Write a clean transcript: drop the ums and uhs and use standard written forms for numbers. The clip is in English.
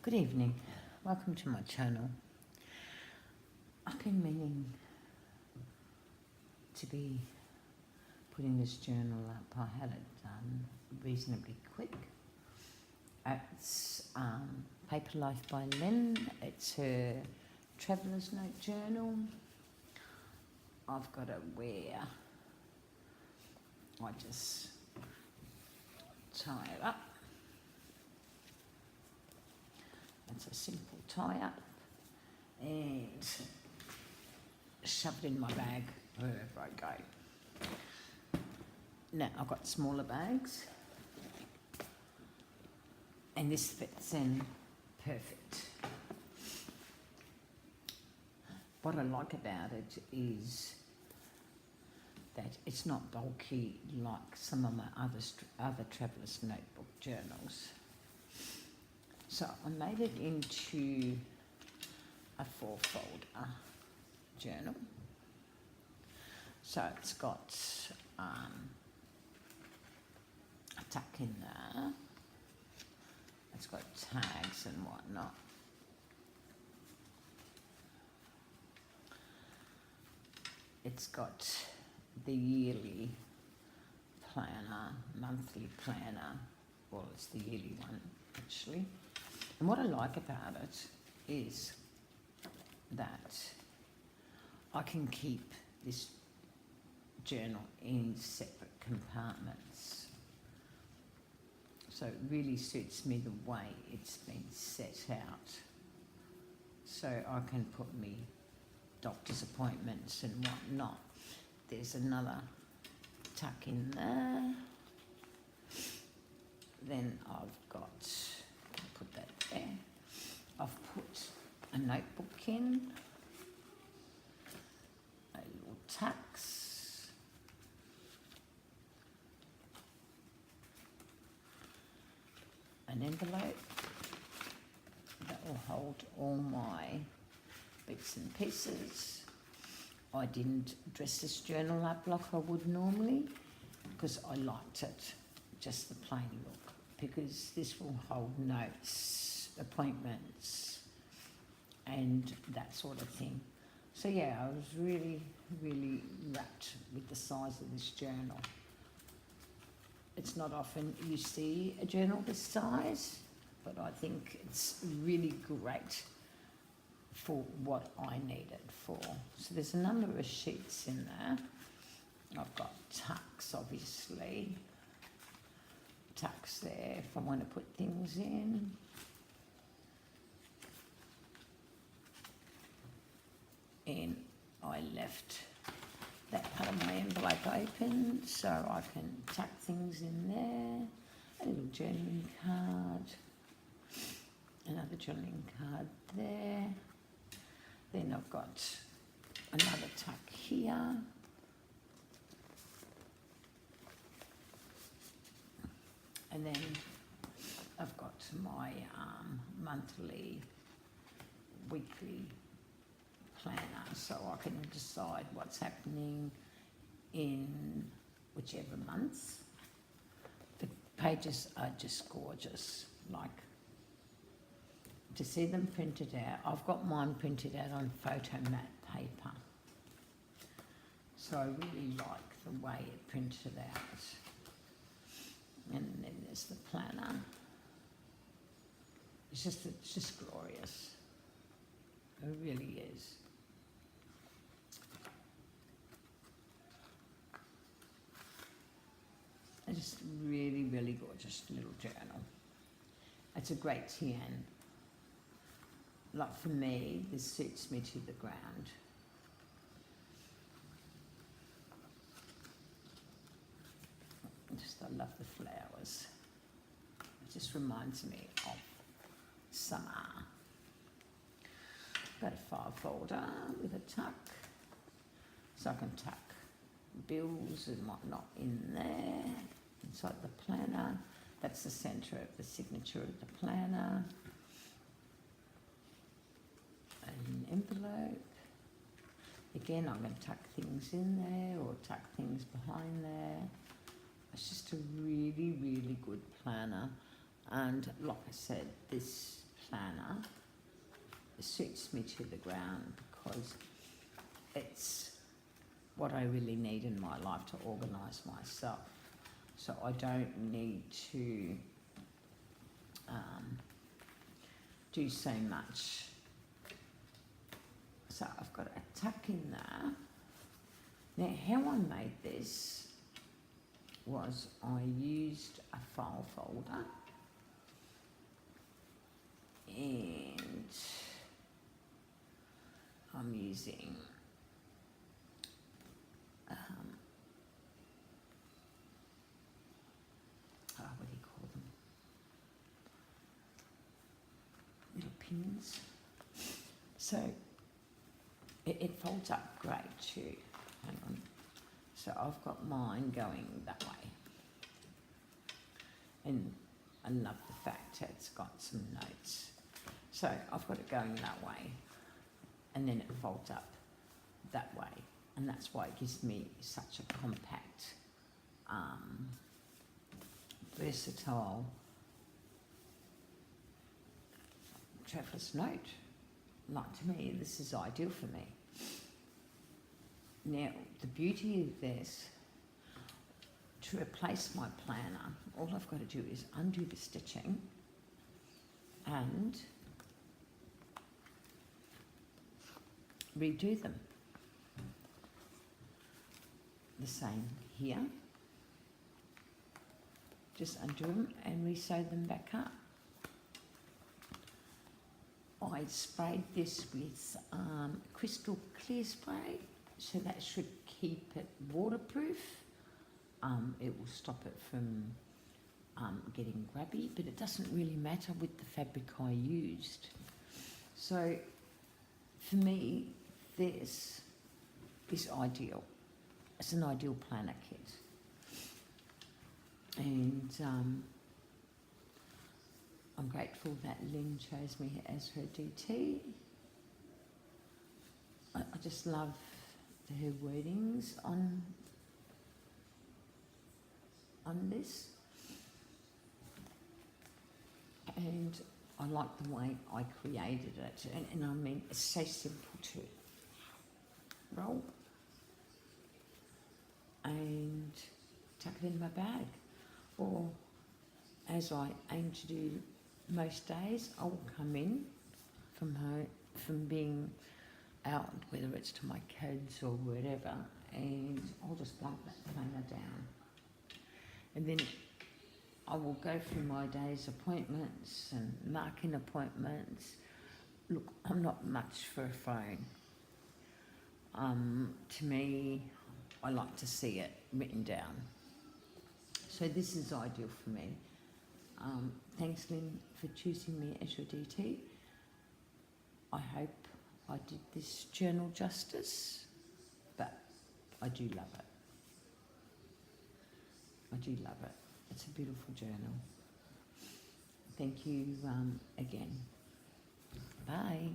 Good evening. Welcome to my channel. I've been meaning to be putting this journal up. I had it done reasonably quick. It's Paper Life by Lynn. It's her Traveller's Note journal. I've got it where I just tie it up. It's a simple tie up and shove it in my bag wherever I go. Now I've got smaller bags and this fits in perfect. What I like about it is that it's not bulky like some of my other Traveller's Notebook journals. So I made it into a 4-folder journal. So it's got a tuck in there. It's got tags and whatnot. It's got the yearly planner, monthly planner. Well, it's the yearly one actually. And what I like about it is that I can keep this journal in separate compartments. So it really suits me the way it's been set out. So I can put me doctor's appointments and whatnot. There's another tuck in there. Then I've got, put that there. I've put a notebook in, a little tucks, an envelope that will hold all my bits and pieces. I didn't dress this journal up like I would normally because I liked it, just the plain look, because this will hold notes, appointments and that sort of thing. So yeah, I was really rapt with the size of this journal. It's not often you see a journal this size, but I think it's really great for what I need it for. So there's a number of sheets in there. I've got tucks, obviously. Tucks there if I want to put things in. And I left that part of my envelope open so I can tuck things in there. A little journaling card. Another journaling card there. Then I've got another tuck here. And then I've got my monthly, weekly planner, so I can decide what's happening in whichever month. The pages are just gorgeous, like to see them printed out. I've got mine printed out on photo matte paper, so I really like the way it printed out. And then there's the planner. It's just glorious. It really is. It's just really gorgeous little journal. It's a great TN. Like for me, this suits me to the ground. I love the flowers. It just reminds me of summer. Got a 5-folder with a tuck, so I can tuck bills and whatnot in there, inside the planner. That's the centre of the signature of the planner. An envelope. Again, I'm going to tuck things in there or tuck things behind there. It's just a really good planner, and like I said, this planner suits me to the ground because it's what I really need in my life to organise myself. So I don't need to do so much. So I've got a tuck in there. Now how I made this was I used a file folder and I'm using what do you call them? Little pins. So it folds up great too. Hang on. So I've got mine going that way. And I love the fact it's got some notes. So I've got it going that way. And then it folds up that way. And that's why it gives me such a compact, versatile traveller's note. Like, to me, this is ideal for me. Now, the beauty of this, to replace my planner, all I've got to do is undo the stitching and redo them. The same here. Just undo them and re-sew them back up. I sprayed this with crystal clear spray, so that should keep it waterproof. It will stop it from getting grubby, but it doesn't really matter with the fabric I used. So for me, this is ideal. It's an ideal planner kit. And I'm grateful that Lynn chose me as her DT. I just love her wordings on this. And I like the way I created it. And I mean, it's so simple to roll and tuck it in my bag. Or, as I aim to do most days, I'll come in from home, from being out, whether it's to my kids or whatever, and I'll just plunk that planner down. And then I will go through my day's appointments and marking appointments. Look, I'm not much for a phone. To me, I like to see it written down. So this is ideal for me. Thanks, Lynn, for choosing me as your DT. I hope I did this journal justice, but I do love it. I do love it. It's a beautiful journal. Thank you again. Bye.